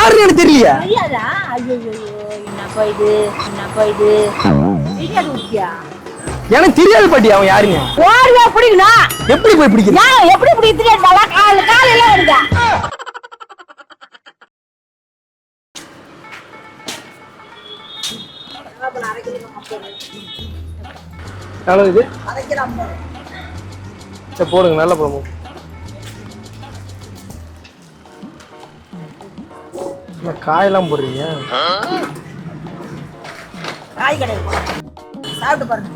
யாருன்னு எனக்கு தெரியலையா? தெரியாதா? ஐயோ என்னப்பா இது, என்னப்பா இது? தெரியாது உத்தியா? எனக்கு தெரியாது பாட்டி அவன் யாருங்க. ஓடுவா பிடிக்கணும். எப்படி போய் பிடிக்கிறீங்க? நான் எப்படி பிடிக்க தெரியாதா? காலையில வருதா? எவ்வளவு இது? சரி போடுங்க, நல்ல பழமும். காயெல்லாம் போடுறீங்க. காய் கிடையாது, சாப்பிட்டு பாருங்க.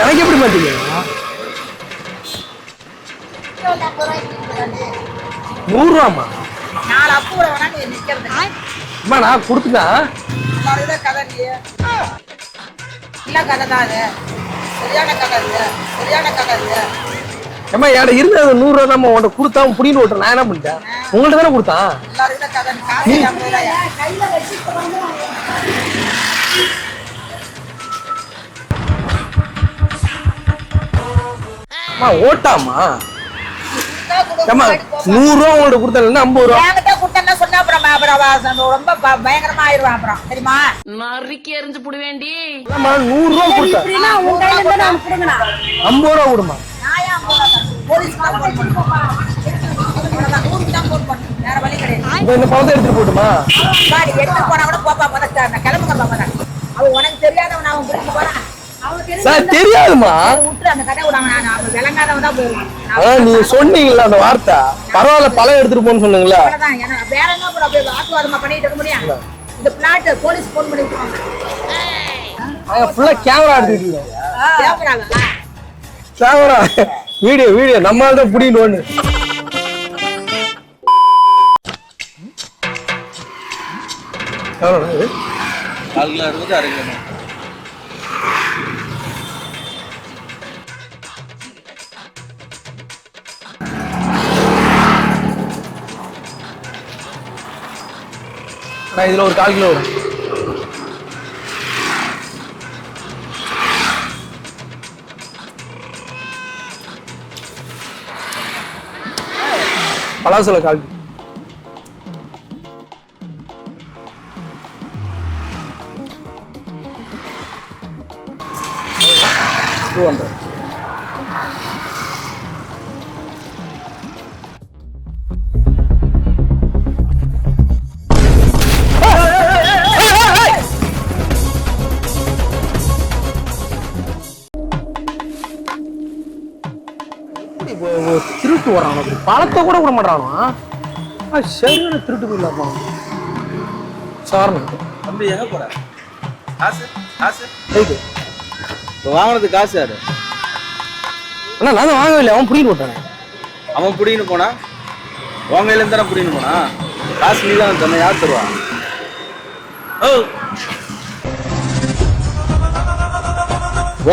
எனக்கு எப்படி பாத்தீங்க? 100 ரூபாமா? அம்மா நான் கொடுத்துட்டா ஏமா என்கிட்ட இருந்த 100 ரூபா தான் உன்கிட்ட கொடுத்தா புடின்னு ஓட்டுறேன். நான் என்ன பண்ணிட்டேன்? உங்கள்ட்ட தானே கொடுத்தான். ஓட்டாமா 100 ரூபா உங்கள்ட்ட கொடுத்தா 50 ரூபா ரொம்ப பயங்கரமா ஆயிடுவான் அப்புறம் தெரியுமா? நறுக்கி எரிஞ்சு புடுவேண்டி. 100 ரூபா கொடுத்தா 50 ரூபா கொடுமா. இந்த பணத்தை எடுத்துட்டு போட்டுமா? எடுத்து போனா கூட போப்பா முதல்ல கிளம்புங்க பாப்பா. அவ உனக்கு தெரியாதவன் அவன் கூட்டிட்டு போறான். தெரியாதுமா. நீ சொன்னீங்கல்ல அந்த வார்த்தை, பரவாயில்ல பழம் எடுத்துட்டு போன்னு சொன்னீங்களா? வேற என்ன பண்ணிட்டு இருக்க முடியும்? இந்த பிளாட் போலீஸ் போன் பண்ணிருக்காங்க. கேமரா எடுத்துக்கிட்டீங்க. கேமரா வீடியோ நம்மளால தான் புடின்னு ஒண்ணு. இதுல ஒரு 1/4 கிலோ வரும். பலாசல 1/4 கிலோ. திருட்டு வரான், பழத்தை கூட விட மாட்டானோ. சரியான திருட்டு போயிடலாமா சார்? தம்பி எங்க போற? காசு காசு வாங்கினது காசு யாரு? அண்ணா நான் தான் வாங்கவே இல்லை, அவன் புடின்னு போட்டானே. அவன் புடின்னு போனா உன் கையில இருந்தானே புடின்னு போனா. காசு நீ தான் தண்ணி யார் தருவா?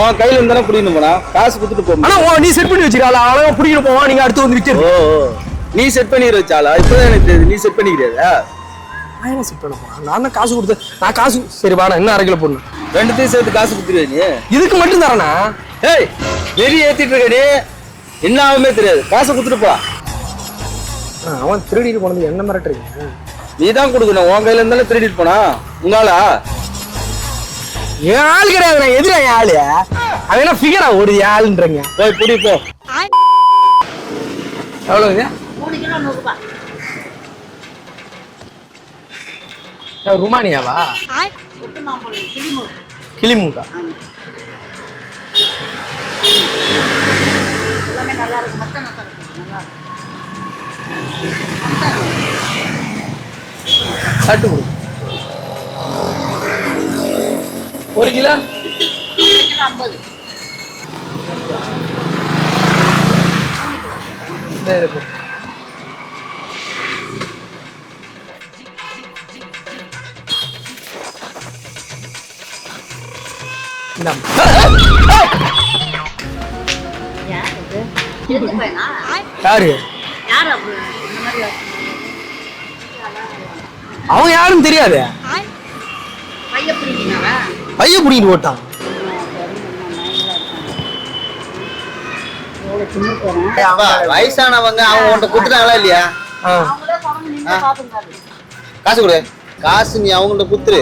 உன் கையில இருந்தானே புடின்னு போனா காசு கொடுத்துட்டு போ. ஆனா நீ செட் பண்ணி வச்சிருக்காளா? அவன் புடின்னு போவான், நீங்க அடுத்து வந்து விற்கிறது. நீ செட் பண்ணி வச்சாலா? இப்பதான் எனக்கு தெரியுது நீ செட் பண்ணிக்கிறியா? நான் செட் பண்ண போறேன். நான் தான் காசு கொடுத்தேன். நான் காசு சரி வாடா, இன்னும் 1/2 கிலோ போடணும். ரெண்டுத்தையும் சேர்த்து காசு கொடுத்துருவே நீ? இதுக்கு மட்டும் தரேனா? ஏய் வெறி ஏத்திட்டு இருக்க நீ, என்ன ஆகுமே தெரியாது. காசை கொடுத்துட்டு போ. அவன் திருடிட்டு போனது என்ன மிரட்டுறீங்க? நீ தான் கொடுக்கணும். உன் கையில இருந்தாலும் திருடிட்டு போனா உங்காலா? என் ஆள் கிடையாது, நான் எதிரா என் ஆளு. அவன் என்ன ஃபிகரா ஒரு ஆளுன்றீங்க? போய் புடி போ. எவ்வளவுங்க? 3 கிலோ 100 ரூபாய். ருமானியாவா? கிளிமூக்கா? எல்லாமே நல்லா இருக்கு. மொத்தம் நல்லா இருக்கு. சட்டு கொடு. 1 கிலோ 50. யாரு அவன் யாருன்னு தெரியாது. பைய புடிங்கிட்டு போட்டான். வயசானவங்க அவங்க உன்கிட்ட குடுத்துட்டாங்களா இல்லையா? காசு கொடு. காசு நீ அவங்கள்ட்ட குத்துரு.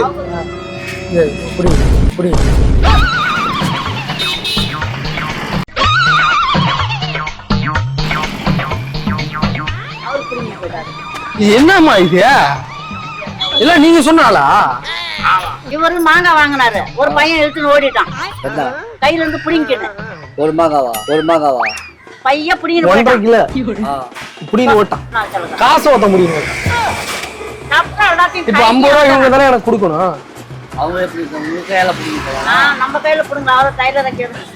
என்னம்மா இது இல்ல நீங்க சொன்னாலா? இவரு மாங்காய் வாங்கினாரு, ஒரு பையன் எடுத்துன்னு ஓடிட்டான், கையில இருந்து புடிங்கிட்டு. ஒரு மாங்காவா பைய புடிங்கிட்டு 1.5 கிலோ புடிங்கிட்டு ஓட்டான். காசு ஓட்ட முடியும். இப்ப 50 ரூபாய் இவங்க தானே எனக்கு கொடுக்கணும். அவங்க எப்படி உங்க கையில புடிங்கிட்டு நம்ம கையில புடுங்க, அவரை கையில தான் கேட்கணும்.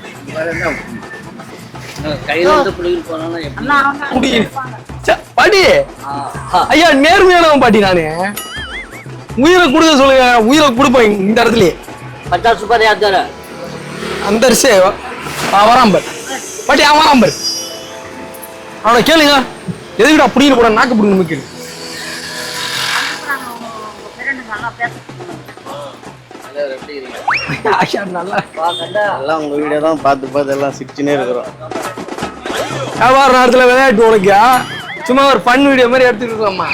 கையில இருந்து புடிங்கிட்டு போனா பாட்டி ஐயா நேர்மையானவன் பாட்டி. நானு உயிரை கொடுக்க சொல்லுங்க, உயிரை கொடுப்பேன் இந்த இடத்துல. 50 ரூபாய் யாரு அந்த அரிசி வராம்பர் பாட்டி, அவன் வராம்பர். அவனை கேளுங்க, எதுக்கிட்ட புடிங்கிட்டு போட நாக்கு புடிங்க முக்கிய. நல்லா உங்க வீடியோ தான் பார்த்து எல்லாம் சிரிச்சுனே இருக்கிறோம். வியாபார நேரத்துல விளையாட்டு உனக்கு சும்மா ஒரு ஃபன் வீடியோ மாதிரி எடுத்துட்டு இருக்கோம்மா.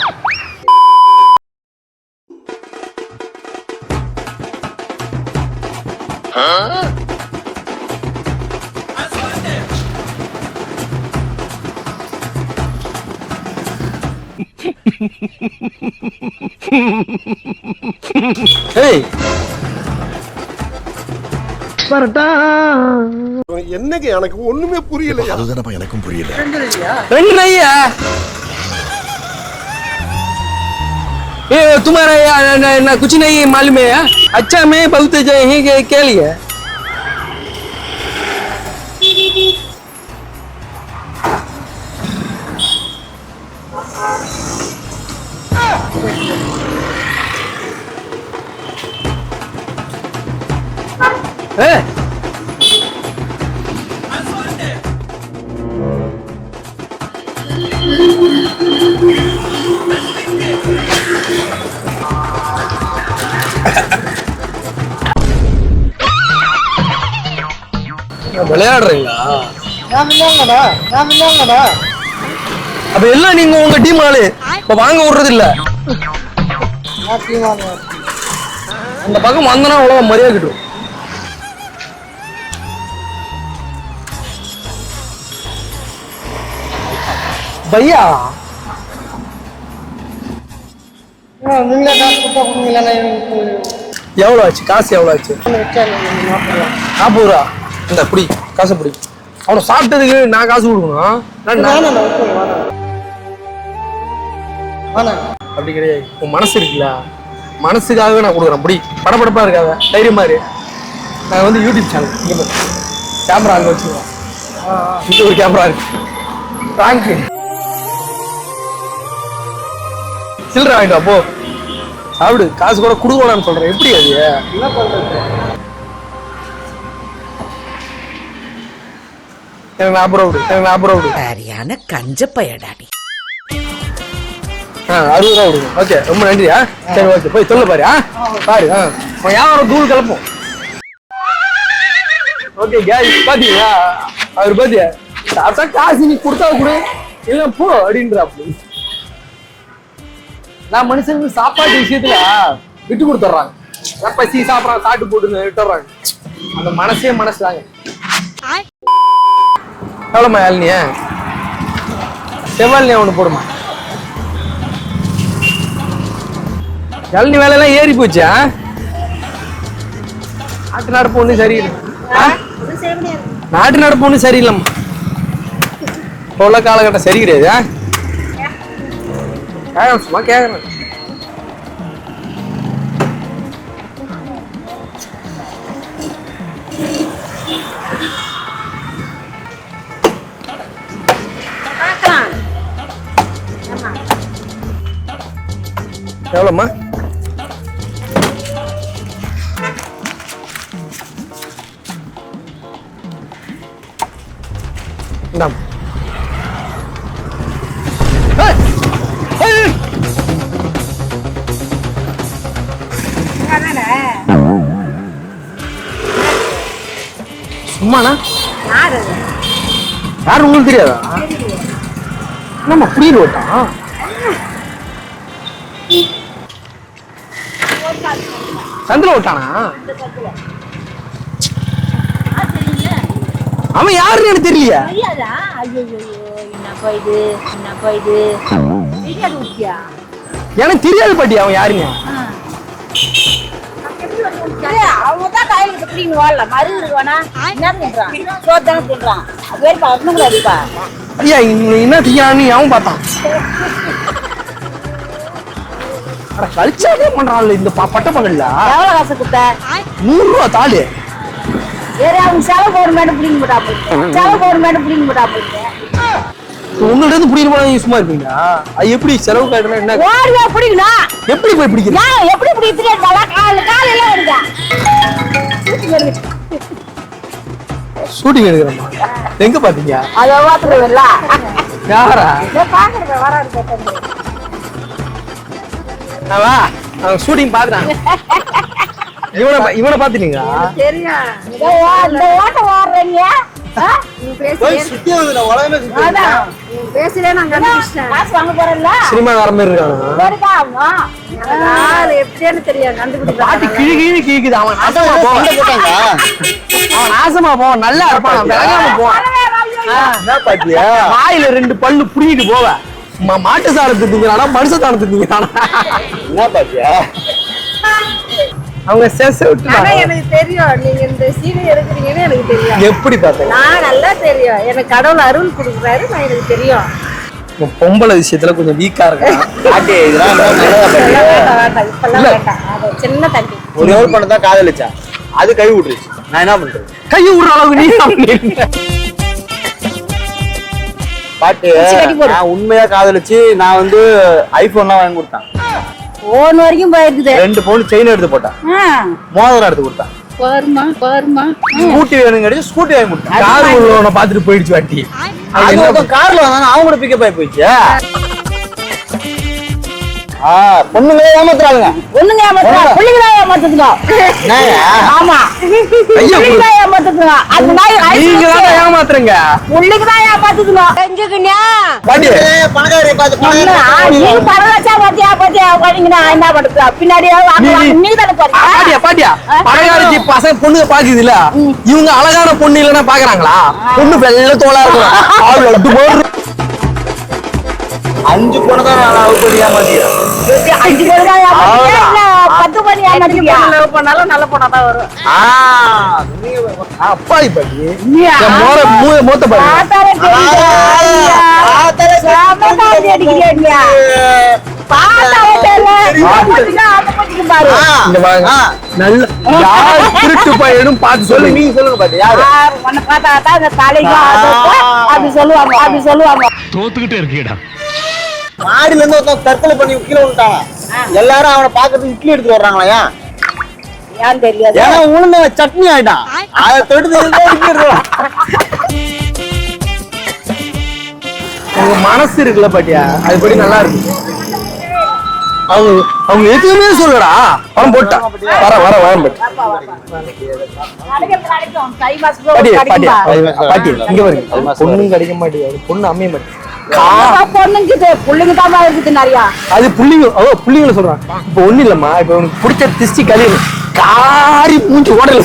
ஏய் என்னங்க எனக்கு ஒண்ணுமே புரியல. அதுதானப்பா எனக்கும் புரியல. ரெண்டு நையா तुम्हारा ना कुछ नहीं मालूम है? अच्छा मैं बहुत क्या लिया விளையாடுறீங்களா? அப்ப எல்லாம் நீங்க உங்க டீம் ஆளு இப்ப வாங்க விடுறது இல்ல. அந்த பக்கம் வந்தனா அவ்வளவு மரியாதை கிட்டும். பையா எவ்வளவு ஆச்சு? காசு எவ்வளவு ஆச்சு? 40 ரூபா. இந்த புடி காசு புடி. அவனை சாப்பிட்டதுக்கு நான் காசு கொடுக்கணும். அப்படி கிடையாது. உன் மனசு இருக்குல்ல, மனசுக்காகவே நான் கொடுக்குறேன். புடி படப்படப்பா இருக்காத, தைரியமா இரு. நான் வந்து யூடியூப் சேனல் கேமரா அங்கே வச்சுருக்கோம். இங்கே ஒரு கேமரா இருக்கு. பிராங்க் சில்லற வாங்கிட்டு அப்போ சாப்பிடு. காசு கூட கொடுக்கலான்னு சொல்றேன். எப்படி அது என்ன பண்றது? 40 ரூபா விடு. 40 ரூபா விடு. சரியான கஞ்ச பயடாடி. 60 ரூபா விடுங்க. ஓகே, ரொம்ப நன்றியா. சரி ஓகே, போய் சொல்ல பாரு. பாரு யாரும் தூள் கலப்போம். ஓகே கேஸ் பாத்தீங்களா? அவர் பாத்தியா சாப்பிட்டா காசு நீ கொடுத்தா கொடு, இல்ல போ அப்படின்றாப்பு. நான் மனுஷனுக்கு சாப்பாட்டு விஷயத்துல விட்டு கொடுத்துட்றாங்க. பசி சாப்பிட்றாங்க, சாப்பிட்டு போட்டுன்னு விட்டுறாங்க. அந்த மனசே மனசு தாங்க. எவ்வளோமா இளநிய? செவ்வாழ்நியா ஒன்று போடுமா? இளநி வேலையெல்லாம் ஏறி போச்சா? நாட்டு நடப்பு ஒன்றும் சரியில்லை. நாட்டு நடப்பு ஒன்றும் சரியில்லைம்மா. இப்போ உள்ள காலகட்டம் சரி கிடையாது. கேட்கணும், சும்மா கேட்கணும். எவ்வளோம்மா? இந்தாம். சும்மாண்ணா யாரும் உங்களுக்கு தெரியாதா? என்னம்மா புரியல ஓட்டான்? சந்திர ஓட்டானா? அவன் யாருன்னு எனக்கு தெரியலையா? எனக்கு தெரியாது பாட்டி அவன் யாருங்க. அவங்கதான் கையில எப்படின்னு வாழல மறு இருவானா என்ன பண்றான் சோத்தான தின்றான் அது வேறு பண்ண கூடாதுப்பா. ஐயா என்ன தியானி அவன் பார்த்தான். கல்ச்சரே பண்றான்ல இந்த பட்ட பகல்ல. எவ்வளவு காசு கொடுத்த? 100 ரூபா தாலி. வேற அவங்க செலவு கவர்மெண்ட் பிடிங்க போட்டா போயிட்டு செலவு கவர்மெண்ட் பிடிங்க போட்டா போயிட்டு உங்கள்ட்ட இருந்து பிடிக்கிற போனா சும்மா இருப்பீங்களா? அது எப்படி செலவு காட்டுனா என்ன ஓடுவா பிடிக்கணும்? எப்படி போய் பிடிக்கிறீங்க? நான் எப்படி பிடிக்கிறேன் காலையில வருங்க ஷூட்டிங் எடுக்கிறோமா? எங்க பாத்தீங்க? அதை ஓட்டுறவில்ல யாரா? பாக்குறேன் வராது வா அவன் ஷூட்டிங் பாக்குறான். இவனை பாத்துட்டீங்களா? தெரியும் இந்த ஓட்ட ஓடுறீங்க சுத்தி வந்து உலகமே பேசுறேன் நான் கண்டுபிடிச்சேன். காசு வாங்க போறேன்ல சினிமா வர மாதிரி இருக்கானா? எப்படின்னு தெரியும் கண்டுபிடிச்சா பாட்டு கிழி கிழி கிழிக்குது. அவன் நாசமா போவான். அவன் நாசமா போவான். நல்லா இருப்பான். விளங்காம போவான். என்ன பாட்டியா? வாயில 2 பல்லு புடிங்கிட்டு போவ. மாட்டு சாணத்துக்கு திங்கிறானா மனுஷ சாணத்துக்கு திங்கிறானா? என்ன பாட்டியா? அவங்க சேச விட்டுறாங்க. எனக்கு தெரியும் நீங்க இந்த சீனை எடுக்கிறீங்கன்னு எனக்கு தெரியும். எப்படி பார்த்தேன்? நான் நல்லா தெரியும். எனக்கு கடவுள் அருள் கொடுக்குறாரு. நான் எனக்கு தெரியும். பொம்பளை விஷயத்துல கொஞ்சம் வீக்கா இருக்கேன். பாட்டி இதெல்லாம் நல்லதா பாட்டி? வேண்டாம் இப்பெல்லாம் வேண்டாம். அது சின்ன தம்பி ஒரு எவ்வளவு பண்ண தான் காதலிச்சா அது கை விட்டுருச்சு. நான் என்ன பண்றது? கை விடுற அளவுக்கு நீ பாட்டு நான் உண்மையா காதலிச்சு நான் வந்து ஐபோன்லாம் வாங்கி கொடுத்தேன். போன் வரைக்கும் போயிருக்குது. 2 பவுன் செயின் எடுத்து போட்டான். மோதிரம் எடுத்து கொடுத்தான். பாருமா ஸ்கூட்டி வேணுங்க ஸ்கூட்டி வாங்கி கொடுத்தான். கார் உள்ளவனை பாத்துட்டு போயிடுச்சு வாட்டி. அது கார்ல வந்தாங்க அவங்க கூட பிக்கப் ஆகி போயிடுச்சு. பொண்ணுங்களே ஏமாத்துறாங்க. ஒண்ணுங்க ஏமாத்துறா புள்ளிங்களா ஏமாத்துதுங்க. ஆமா புள்ளிங்களா ஏமாத்துதுங்க. அந்த நாய் நீங்க தான் ஏமாத்துறீங்க. புள்ளிங்களா ஏமாத்துதுங்க. தெரிஞ்சுக்கண்ணா பாட்டி பணக்காரி பார்த்து நீ பரவாச்சா பாத்தியா பாத்தீங்கன்னா என்ன பண்றா பின்னாடி நீ தானே பாட்டியா பாட்டியா பணக்காரச்சி பசங்க பொண்ணுங்க பாக்குது இல்ல இவங்க அழகான பொண்ணு இல்லன்னா பாக்குறாங்களா? பொண்ணு வெள்ள தோலா இருக்கும். 5 பொண்ணு தான் நான் லவ் பண்ணி ஏமாத்திக்கிறேன். 5 பேர் தான் ஏமாத்தியா 10 பேர் ஏமாத்தியா? லவ் பண்ணாலும் நல்ல பொண்ணா தான் வரும். அப்பாடி பாட்டி மூத்த பாட்டி பாத்தாரே தெரியுதா? சாமக்காரி அடிக்கிறீங்க. பாத்தாரே தெரியல. பாரு இங்க வாங்க. நல்ல யார் திருட்டு பையனும் பார்த்து சொல்லு. நீங்க சொல்லுங்க பாட்டி யாரு? உன்னை பார்த்தா தான் அந்த தலைக்கு அப்படி சொல்லுவாங்க. தோத்துக்கிட்டே இருக்கீடா. மாடியில இருந்து ஒருத்தன் தற்கொலை பண்ணி கீழே விட்டாங்க. எல்லாரும் அவனை பாக்கிறதுக்கு இட்லி எடுத்து வர்றாங்களா? ஏன் தெரியாது? ஏன்னா உளுந்த சட்னி ஆயிட்டான். அதை தொடுத்து உங்க மனசு இருக்குல்ல பாட்டியா அதுபடி நல்லா இருக்கு. அவங்க எதுவுமே சொல்லடா. அவன் போட்டான் வர பாட்டி பாட்டி இங்க பாருங்க. பொண்ணும் கிடைக்க மாட்டேங்குது. பொண்ணு அமைய மாட்டேங்குது. புள்ளிங்க தான் இருக்குது நிறையா. அது புள்ளிங்களை சொல்றான். இப்ப ஒண்ணு இல்லம்மா. இப்ப உனக்கு பிடிச்ச திஷ்டி கழிவு காரி மூஞ்சி ஓடல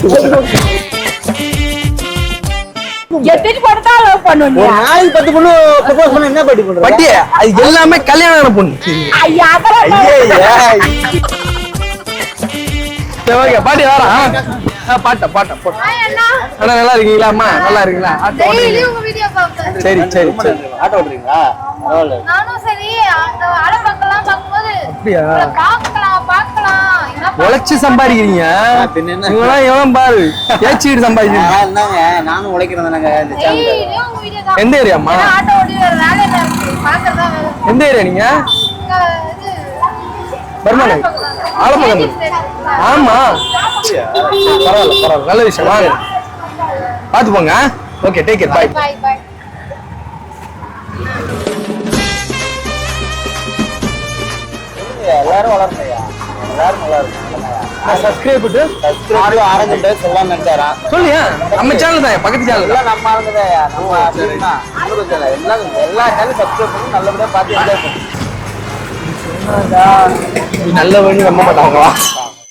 எத்தனை படத்தா லவ் பண்ணுவீங்க? ஒரு நாளைக்கு 10 பொண்ணு ப்ரப்போஸ் பண்ண என்ன பாட்டி பண்ற? பாட்டி அது எல்லாமே கல்யாணமான பொண்ணு. ஐயா அதெல்லாம் சரி ஓகே பாட்டி வரா. பாட்டா போட்டு அண்ணா நல்லா இருக்கீங்களா? அம்மா நல்லா இருக்கீங்களா? சரி சரி சரி ஆட்டோ ஓட்டுறீங்களா? பரவாயில்ல. நானும் சரி அந்த அலப்பங்கெல்லாம் பார்க்கும்போது அப்படியா பார்க்கலாம் உழைச்சு சம்பாதிக்கிறீங்க. பின்ன என்ன? இவங்களாம் எவன் பாரு ஏச்சிட்டு சம்பாதிக்கிறீங்க. என்னங்க நானும் உழைக்கிறேன் தானங்க இந்த சேனல்ல. எந்த ஏரியாம்மா? ஆட்டோ ஓடி வேற வேலையில இருக்கு பார்க்கறதா எந்த ஏரியா நீங்க? இது வருமானம் ஆலமரம். ஆமா பரவாயில்ல நல்ல விஷயம். வாங்க பார்த்து போங்க. Okay take care bye. Bye bye. எல்லாரும் வளரணையா, எல்லாரும் நல்லா இருக்கும். சப்ஸ்கிரைப் ஆரம்பிட்டு சொல்லலாம் நினைச்சாரா சொல்லியா? நம்ம சேனல் தான், பக்கத்து சேனல் எல்லாம் நம்ம ஆளுங்கதான். நம்ம எல்லாம் எல்லா சேனலும் சப்ஸ்கிரைப் பண்ணி நல்லபடியா பார்த்து என்ஜாய் பண்ணுங்க. நல்ல வழி நம்ப மாட்டாங்களா?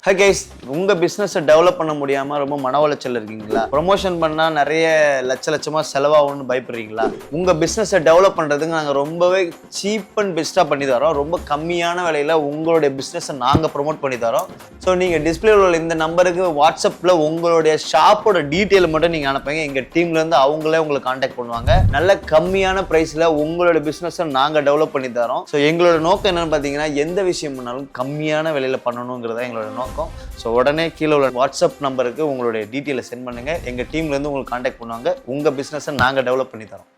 ஹை கைஸ், உங்க பிசினஸை டெவலப் பண்ண முடியாம ரொம்ப மன உளைச்சல் இருக்கீங்களா? ப்ரொமோஷன் பண்ணா நிறைய லட்சமா செலவாகும்னு பயப்படுறீங்களா? உங்க பிசினஸை டெவலப் பண்றதுக்கு நாங்க ரொம்பவே சீப் அண்ட் பெஸ்டா பண்ணி தரோம். ரொம்ப கம்மியான விலையில உங்களுடைய பிசினஸை நாங்க ப்ரொமோட் பண்ணி தரோம். ஸோ நீங்க டிஸ்பிளே உள்ள இந்த நம்பருக்கு வாட்ஸ்அப்ல உங்களுடைய ஷாப்போட டீட்டெயில் மட்டும் நீங்க அனுப்புங்க. எங்க டீம்ல இருந்து அவங்களே உங்களை கான்டாக்ட் பண்ணுவாங்க. நல்ல கம்மியான பிரைஸ்ல உங்களோட பிசினஸை நாங்க டெவலப் பண்ணி தரோம். ஸோ எங்களோட நோக்கம் என்னன்னு பாத்தீங்கன்னா, எந்த விஷயம் பண்ணாலும் கம்மியான விலையில பண்ணணுங்கிறதா எங்களோட நோக்கம். ஸோ உடனே கீழே உள்ள வாட்ஸ்அப் நம்பருக்கு உங்களுடைய டீட்டெயிலை சென்ட் பண்ணுங்க. எங்க டீம்ல இருந்து உங்களுக்கு கான்டாக்ட் பண்ணுவாங்க. உங்க பிசினஸை நாங்க டெவலப் பண்ணி தரோம்.